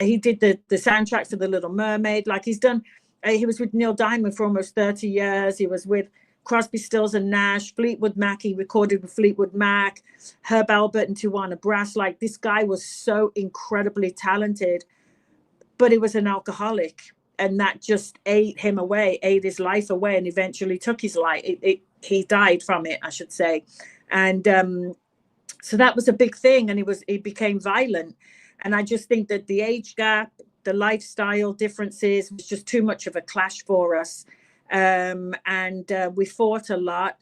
he did the soundtrack for The Little Mermaid. Like he was with Neil Diamond for almost 30 years. He was with Crosby, Stills and Nash, Fleetwood Mac. He recorded with Fleetwood Mac, Herb Alpert and Tijuana Brass. Like this guy was so incredibly talented, but he was an alcoholic, and that just ate him away, ate his life away, and eventually took his life. He died from it, I should say. And so that was a big thing, and he became violent. And I just think that the age gap, the lifestyle differences was just too much of a clash for us. And we fought a lot.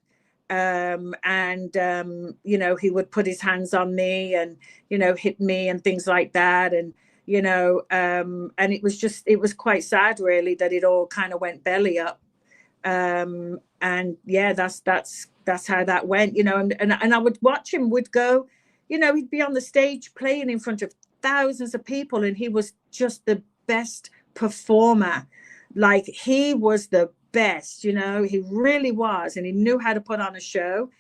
You know, he would put his hands on me and, you know, hit me and things like that. And, you know, and it was quite sad really that it all kind of went belly up. And yeah, that's how that went, you know, and I would watch him, would go, you know, he'd be on the stage playing in front of thousands of people, and he was just the best performer. Like he was the best, you know, he really was, and he knew how to put on a show.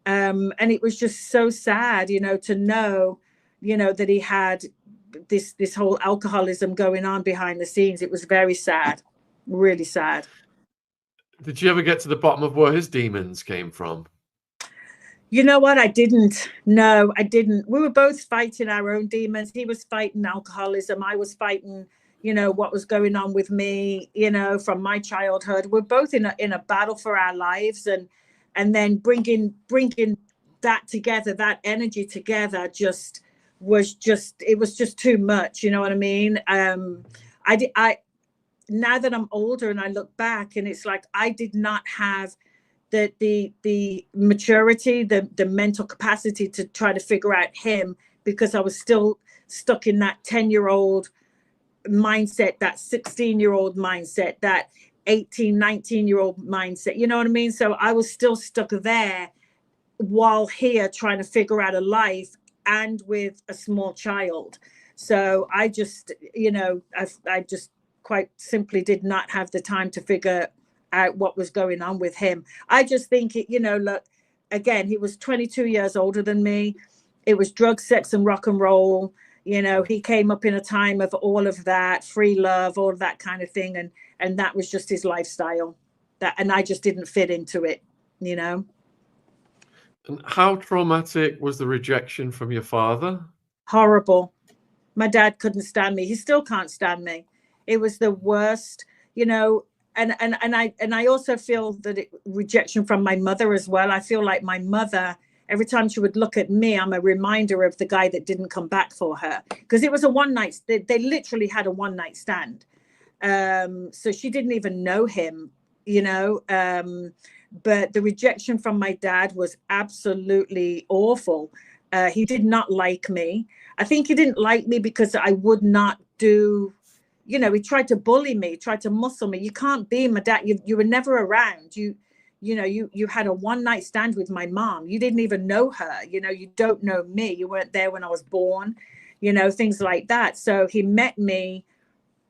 And it was just so sad, you know, to know, you know, that he had this whole alcoholism going on behind the scenes. It was very sad, really sad. Did you ever get to the bottom of where his demons came from? You know what? I didn't. No, I didn't. We were both fighting our own demons. He was fighting alcoholism. I was fighting, you know, what was going on with me, you know, from my childhood. We're both in a battle for our lives, and then bringing that together, that energy together, was just too much. You know what I mean? I now that I'm older and I look back, and it's like I did not have the maturity, the mental capacity to try to figure out him, because I was still stuck in that 10-year-old mindset, that 16-year-old mindset, that 18, 19-year-old mindset. You know what I mean? So I was still stuck there while here trying to figure out a life and with a small child. So I just, you know, I just quite simply did not have the time to figure out what was going on with him. I just think, you know, look, again, he was 22 years older than me. It was drugs, sex, and rock and roll. You know, he came up in a time of all of that, free love, all of that kind of thing. And that was just his lifestyle. And I just didn't fit into it, you know. And how traumatic was the rejection from your father? Horrible. My dad couldn't stand me. He still can't stand me. It was the worst, you know. And I also feel that rejection from my mother as well. I feel like my mother, every time she would look at me, I'm a reminder of the guy that didn't come back for her, because it was a one night. They literally had a one night stand. So she didn't even know him, you know. But the rejection from my dad was absolutely awful. He did not like me. I think he didn't like me because I would not do. You know, he tried to bully me, tried to muscle me. You can't be my dad. You were never around. You know, you had a one night stand with my mom. You didn't even know her. You know, you don't know me. You weren't there when I was born, you know, things like that. So he met me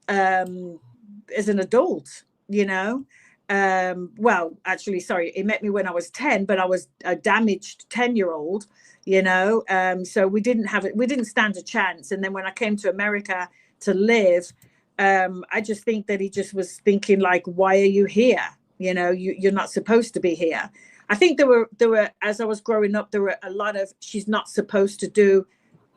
as an adult, you know. Well, actually, sorry, he met me when I was 10, but I was a damaged 10-year-old, you know. So we didn't stand a chance. And then when I came to America to live, I just think that he just was thinking like, why are you here? You know, you're not supposed to be here. I think there were, as I was growing up, there were a lot of, she's not supposed to do,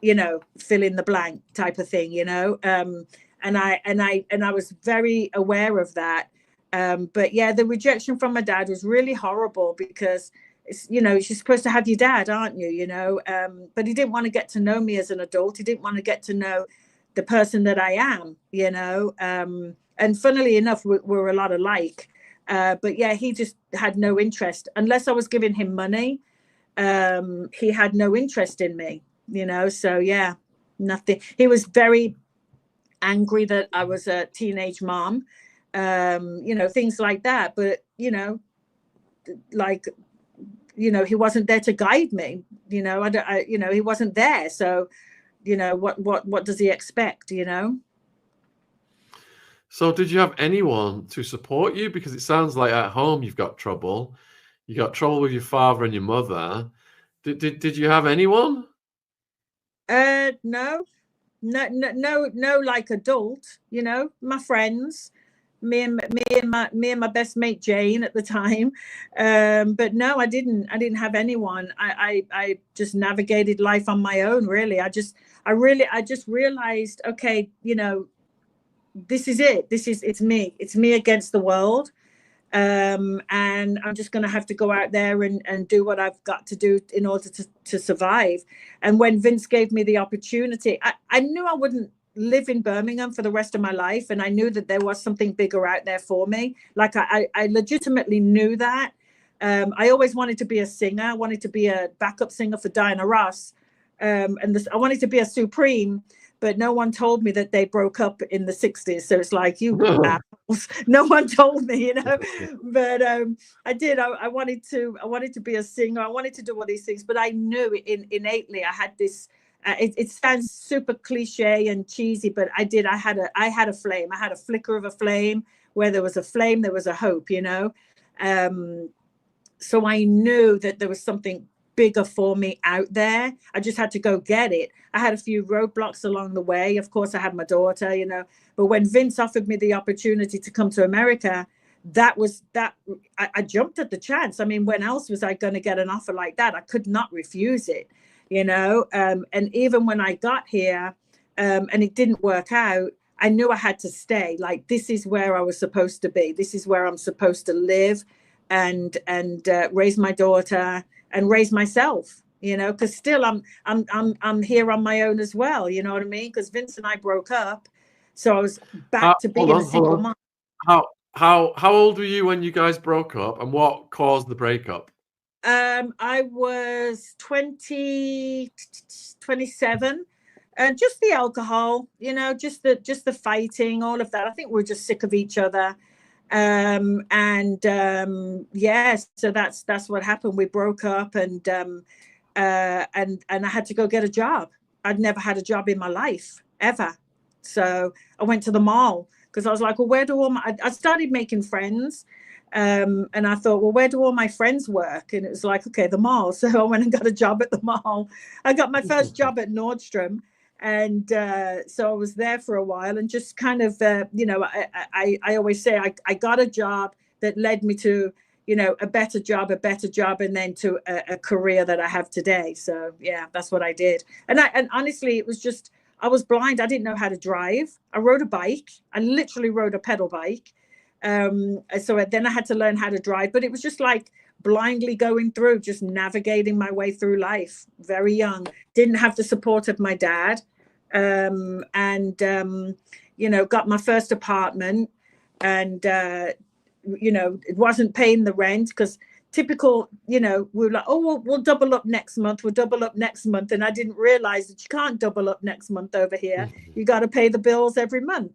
you know, fill in the blank type of thing, you know? And I was very aware of that. But yeah, the rejection from my dad was really horrible, because it's, you know, you're supposed to have your dad, aren't you? You know, but he didn't want to get to know me as an adult. He didn't want to get to know the person that I am, you know. And funnily enough, we're a lot alike. But yeah, he just had no interest. Unless I was giving him money, he had no interest in me, you know. So yeah, nothing. He was very angry that I was a teenage mom, you know, things like that. But, you know, like, you know, he wasn't there to guide me, you know. You know, he wasn't there. So, you know, what does he expect, you know? So did you have anyone to support you? Because it sounds like at home you've got trouble. You got trouble with your father and your mother. Did you have anyone? No, no, like adult, you know, my friends, me and my best mate Jane at the time. But no, I didn't have anyone. I just navigated life on my own, really. I just realized, okay, you know, this is it. It's me against the world. And I'm just going to have to go out there and do what I've got to do in order to survive. And when Vince gave me the opportunity, I knew I wouldn't live in Birmingham for the rest of my life. And I knew that there was something bigger out there for me. Like I legitimately knew that. I always wanted to be a singer. I wanted to be a backup singer for Diana Ross. I wanted to be a Supreme, but no one told me that they broke up in the 60s. So it's like, you assholes. No one told me, you know. But I did. I wanted to be a singer. I wanted to do all these things, but I knew innately I had this. It sounds super cliche and cheesy, but I had a flame. I had a flicker of a flame. Where there was a flame, there was a hope, you know. So I knew that there was something bigger for me out there. I just had to go get it. I had a few roadblocks along the way. Of course, I had my daughter, you know, but when Vince offered me the opportunity to come to America, I jumped at the chance. I mean, when else was I going to get an offer like that? I could not refuse it, you know. And even when I got here and it didn't work out, I knew I had to stay. Like, this is where I was supposed to be. This is where I'm supposed to live and raise my daughter and raise myself, you know, because still I'm here on my own as well, you know what I mean? Because Vince and I broke up, so I was back to being a single mom. How old were you when you guys broke up, and what caused the breakup? I was 27, and just the alcohol, you know, just the fighting, all of that. I think we were just sick of each other. Yes, so that's what happened. We broke up, and I had to go get a job. I'd never had a job in my life ever. So I went to the mall because I was like, well, where do I started making friends. And I thought, well, where do all my friends work? And it was like, okay, the mall. So I went and got a job at the mall. I got my first job at Nordstrom. And so I was there for a while, and just kind of, you know, I always say I got a job that led me to, you know, a better job, and then to a career that I have today. So, yeah, that's what I did. And honestly, it was just, I was blind. I didn't know how to drive. I rode a bike. I literally rode a pedal bike. So then I had to learn how to drive, but it was just like blindly going through, just navigating my way through life. Very young, didn't have the support of my dad. You know, got my first apartment, and you know, it wasn't paying the rent because typical, you know, we were like, oh, we'll double up next month. And I didn't realize that you can't double up next month over here. You got to pay the bills every month.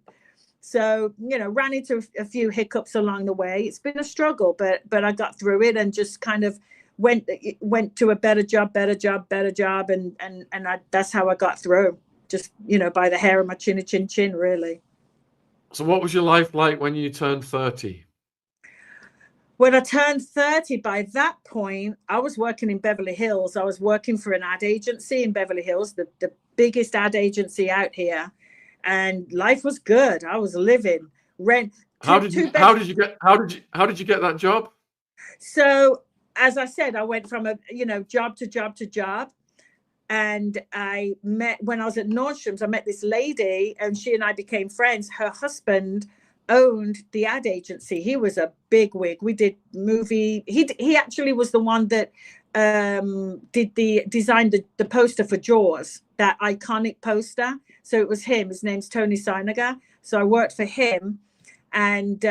So, you know, ran into a few hiccups along the way. It's been a struggle, but I got through it, and just kind of went to a better job, and that's how I got through. Just, you know, by the hair of my chin, really. So what was your life like when you turned 30? When I turned 30, by that point, I was working in Beverly Hills. I was working for an ad agency in Beverly Hills, the biggest ad agency out here. And life was good. I was living rent. How did you get that job? So, as I said, I went from job to job. And I met, when I was at Nordstrom's, I met this lady, and she and I became friends. Her husband owned the ad agency. He was a big wig. We did movie. He actually was the one that designed the poster for Jaws, that iconic poster. So it was him. His name's Tony Seiniger. So I worked for him, and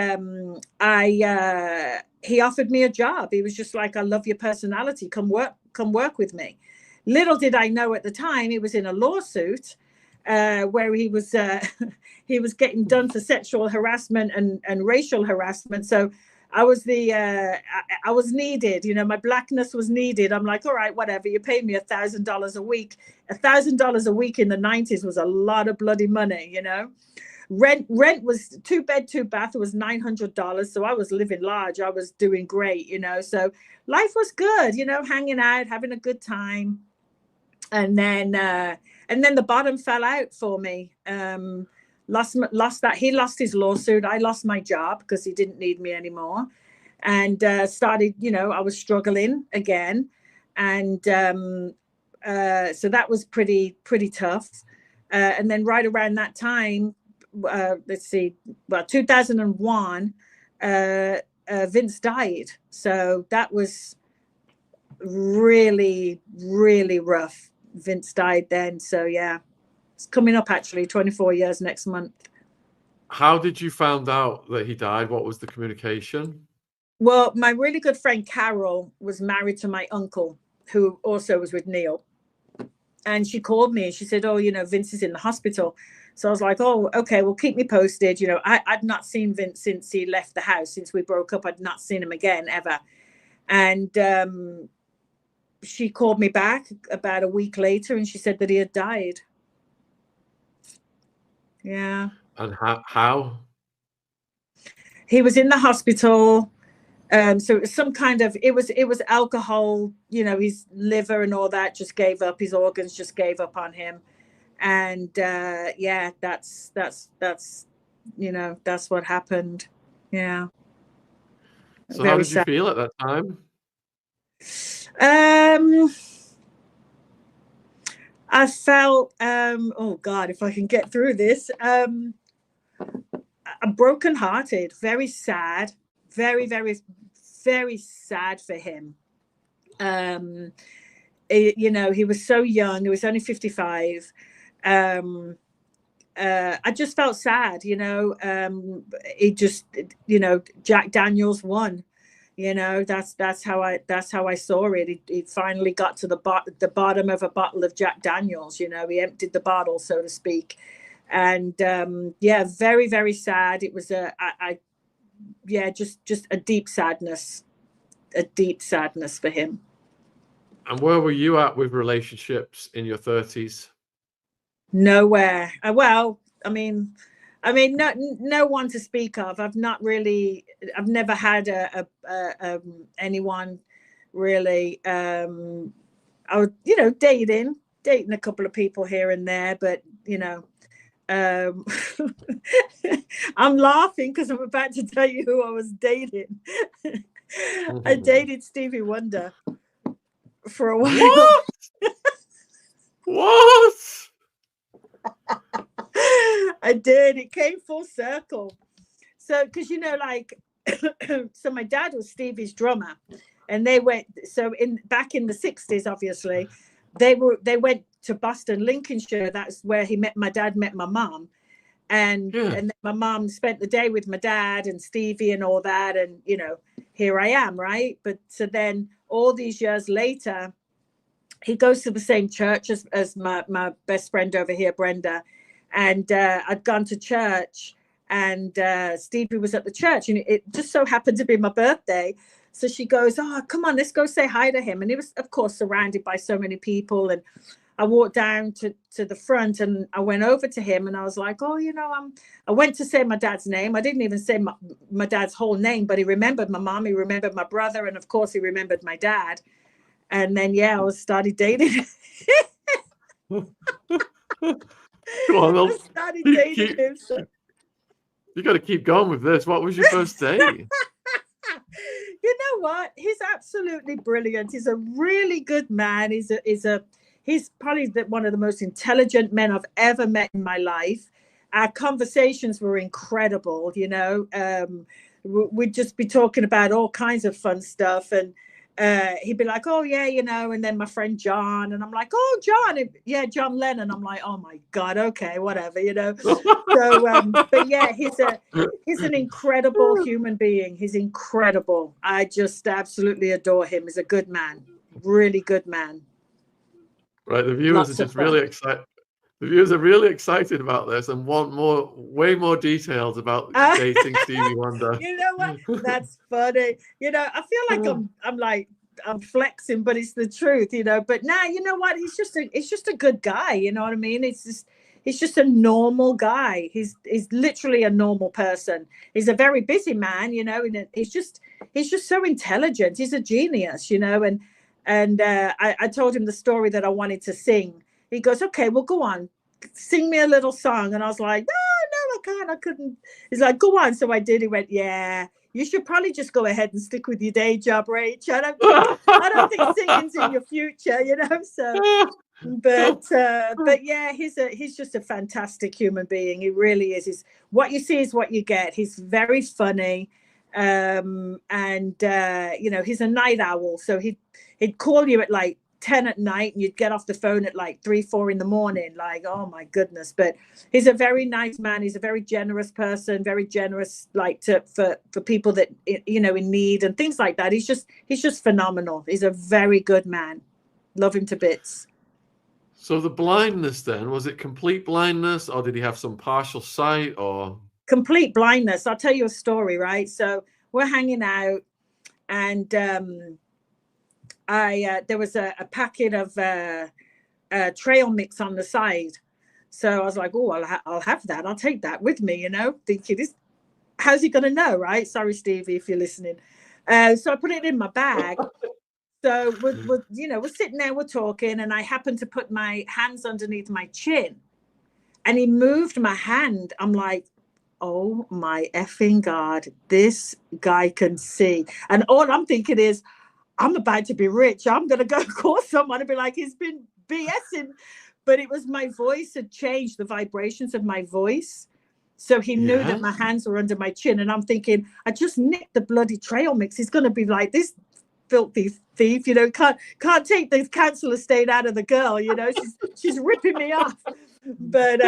he offered me a job. He was just like, I love your personality. Come work with me. Little did I know at the time he was in a lawsuit where he was getting done for sexual harassment and racial harassment. So I was I was needed. You know, my blackness was needed. I'm like, all right, whatever. You pay me $1,000 a week. $1,000 a week in the 90s was a lot of bloody money. You know, rent was 2-bed, 2-bath. It was $900. So I was living large. I was doing great. You know, so life was good. You know, hanging out, having a good time. And then and then the bottom fell out for me. Lost that. He lost his lawsuit. I lost my job because he didn't need me anymore, and started, I was struggling again, and so that was pretty tough. And then right around that time, let's see, well, 2001, Vince died. So that was really, really rough. Vince died then. So yeah, it's coming up actually 24 years next month. How did you find out that he died? What was the communication? Well, my really good friend Carol was married to my uncle, who also was with Neil. And she called me and she said, oh, Vince is in the hospital. So I was like, oh, okay, well, keep me posted. I'd not seen Vince since he left the house. Since we broke up, I'd not seen him again, ever. And she called me back about a week later and she said that he had died. Yeah. And how? He was in the hospital. So it was some kind of, it was alcohol, his liver and all that just gave up, his organs just gave up on him. And yeah, that's what happened. Yeah. So how did you feel at that time? I felt, oh God, if I can get through this, I'm brokenhearted, very sad, very, very, very sad for him. He was so young. He was only 55. I just felt sad, he just, Jack Daniels won, that's how I saw it. He finally got to the bottom of a bottle of Jack Daniels, he emptied the bottle, so to speak. And yeah, very, very sad. It was just a deep sadness for him. And where were you at with relationships in your 30s? Nowhere. Well, I mean, no one to speak of. I've never had anyone really. I was, dating a couple of people here and there, but I'm laughing because I'm about to tell you who I was dating. I dated Stevie Wonder for a while. What? I did. It came full circle. So, because so my dad was Stevie's drummer, and they went. So back in the 60s, obviously, they went to Boston, Lincolnshire. That's where my dad met my mom, and then my mom spent the day with my dad and Stevie and all that, and here I am, right? But so then all these years later, he goes to the same church as my best friend over here, Brenda. And I'd gone to church, and Stevie was at the church, and it just so happened to be my birthday. So she goes, oh, come on, let's go say hi to him. And he was, of course, surrounded by so many people. And I walked down to the front, and I went over to him, and I was like, oh, I went to say my dad's name. I didn't even say my dad's whole name, but he remembered my mom, he remembered my brother, and of course he remembered my dad. And then, yeah, I started dating. Come on, I started dating him. So. You got to keep going with this. What was your first date? You know what? He's absolutely brilliant. He's a really good man. He's probably one of the most intelligent men I've ever met in my life. Our conversations were incredible. We'd just be talking about all kinds of fun stuff, and he'd be like, oh yeah, and then my friend John, and I'm like, oh John, yeah, John Lennon. I'm like, oh my God, okay, whatever, So but yeah, he's an incredible human being. He's incredible. I just absolutely adore him. He's a good man, really good man. Right, the viewers are just really excited. The viewers are really excited about this and want way more details about dating Stevie Wonder. You know what? That's funny. I feel like I'm flexing, but it's the truth, But now, you know what? He's just a good guy. You know what I mean? He's just a normal guy. He's literally a normal person. He's a very busy man, and he's just so intelligent. He's a genius, And I told him the story that I wanted to sing. He goes, okay, well, go on, sing me a little song. And I was like, no, I can't, I couldn't. He's like, go on. So I did. He went, yeah, you should probably just go ahead and stick with your day job, Rach. I don't think singing's in your future, you know. So, but yeah, he's just a fantastic human being. He really is. He's what you see is what you get. He's very funny, and you know, he's a night owl. So he'd call you at like 10 at night, and you'd get off the phone at like 3, 4 in the morning. Like, oh my goodness! But he's a very nice man. He's a very generous person. Very generous, like for people that, you know, in need and things like that. He's just phenomenal. He's a very good man. Love him to bits. So the blindness then, was it complete blindness, or did he have some partial sight, or? Complete blindness. I'll tell you a story, right? So we're hanging out, and there was a packet of trail mix on the side. So I was like, oh, I'll have that. I'll take that with me, you know, thinking, how's he going to know, right? Sorry, Stevie, if you're listening. So I put it in my bag. So we're sitting there, we're talking, and I happened to put my hands underneath my chin, and he moved my hand. I'm like, oh my effing God, this guy can see. And all I'm thinking is, I'm about to be rich. I'm going to go call someone and be like, he's been BSing. But it was my voice had changed, the vibrations of my voice. So he knew that my hands were under my chin. And I'm thinking, I just nicked the bloody trail mix. He's going to be like, this filthy thief, you know, can't take this council estate out of the girl, you know, she's ripping me off. But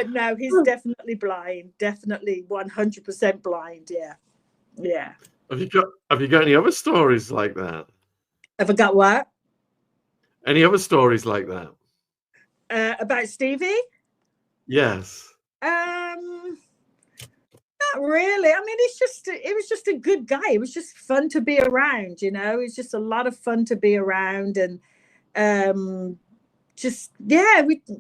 no, he's definitely blind. Definitely 100% blind. Yeah. Have you got any other stories like that? Have I got what? Any other stories like that? About Stevie? Yes. Not really. I mean, it was just a good guy. It was just fun to be around, you know. It was just a lot of fun to be around, and we,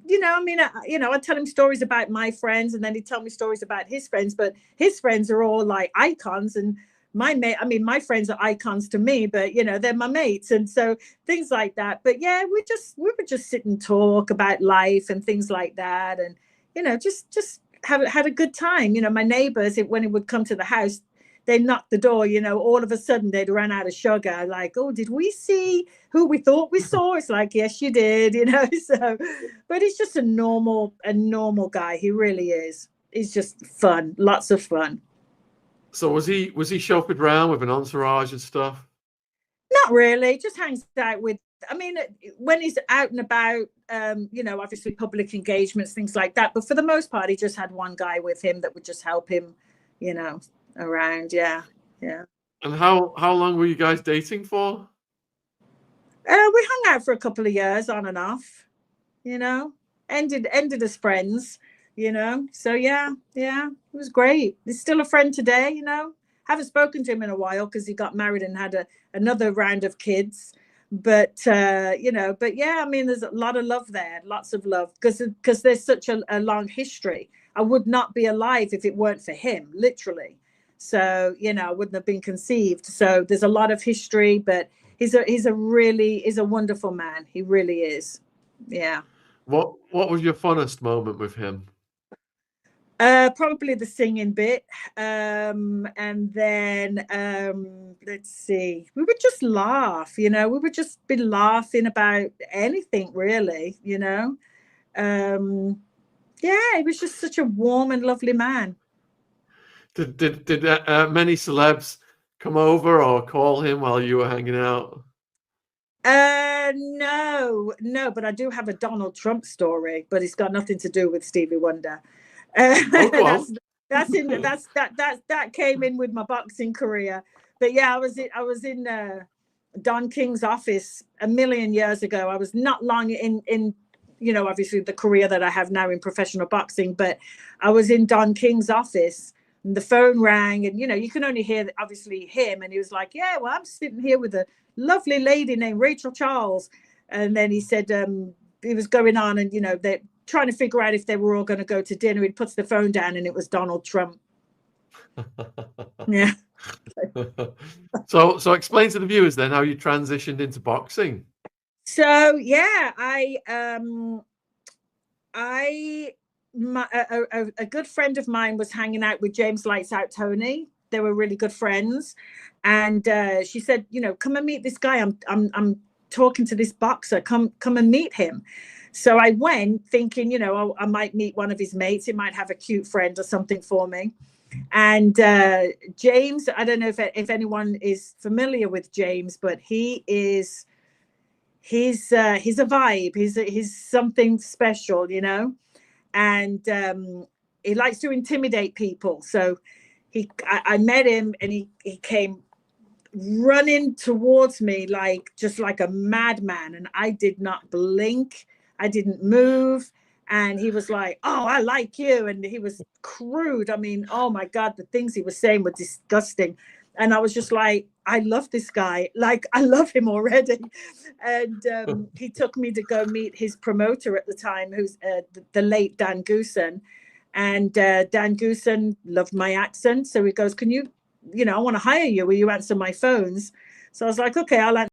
you know, I mean, I'd tell him stories about my friends, and then he'd tell me stories about his friends, but his friends are all like icons, and my friends are icons to me, but you know, they're my mates, and so things like that. But yeah, we would just sit and talk about life and things like that, and you know, just had a good time. You know, my neighbors, when it would come to the house, they knocked the door, you know, all of a sudden they'd run out of sugar. Like, oh, did we see who we thought we saw? It's like, yes, you did, you know. So, but he's just a normal guy. He really is. He's just fun, lots of fun. So was he chauffeured around with an entourage and stuff? Not really. Just hangs out with, I mean, when he's out and about, you know, obviously public engagements, things like that. But for the most part, he just had one guy with him that would just help him, you know, around. Yeah. And how long were you guys dating for? We hung out for a couple of years on and off, you know, ended as friends, you know. So yeah, it was great. He's still a friend today, you know. Haven't spoken to him in a while because he got married and had another round of kids. But you know, but yeah, I mean, there's a lot of love there, lots of love, because there's such a long history. I would not be alive if it weren't for him, literally. So, you know, I wouldn't have been conceived. So there's a lot of history, but he's a wonderful man. He really is. Yeah. What was your funnest moment with him? Probably the singing bit. And then let's see. We would just laugh, you know, we would just be laughing about anything really, you know. Yeah, he was just such a warm and lovely man. Did many celebs come over or call him while you were hanging out? No, but I do have a Donald Trump story, but it's got nothing to do with Stevie Wonder. That came in with my boxing career. But yeah, I was in Don King's office a million years ago. I was not long in you know, obviously the career that I have now in professional boxing, but I was in Don King's office. And the phone rang, and you know, you can only hear obviously him, and he was like, yeah, well, I'm sitting here with a lovely lady named Rachel Charles. And then he said he was going on, and you know, they're trying to figure out if they were all going to go to dinner. He puts the phone down, and it was Donald Trump. Yeah. So explain to the viewers then how you transitioned into boxing. So yeah, A good friend of mine was hanging out with James Lights Out Tony. They were really good friends, and she said, you know, come and meet this guy. I'm talking to this boxer. Come and meet him. So I went thinking, you know, I might meet one of his mates. He might have a cute friend or something for me. And James, I don't know if anyone is familiar with James, but he's a vibe. He's something special, you know. And he likes to intimidate people. So I met him, and he came running towards me just like a madman, and I did not blink. I didn't move. And he was like, oh, I like you. And he was crude. I mean, oh my God, the things he was saying were disgusting. And I was just like, I love this guy. Like, I love him already. And he took me to go meet his promoter at the time, who's the late Dan Goosen. And Dan Goosen loved my accent. So he goes, can you know, I want to hire you. Will you answer my phones? So I was like, okay, I'll answer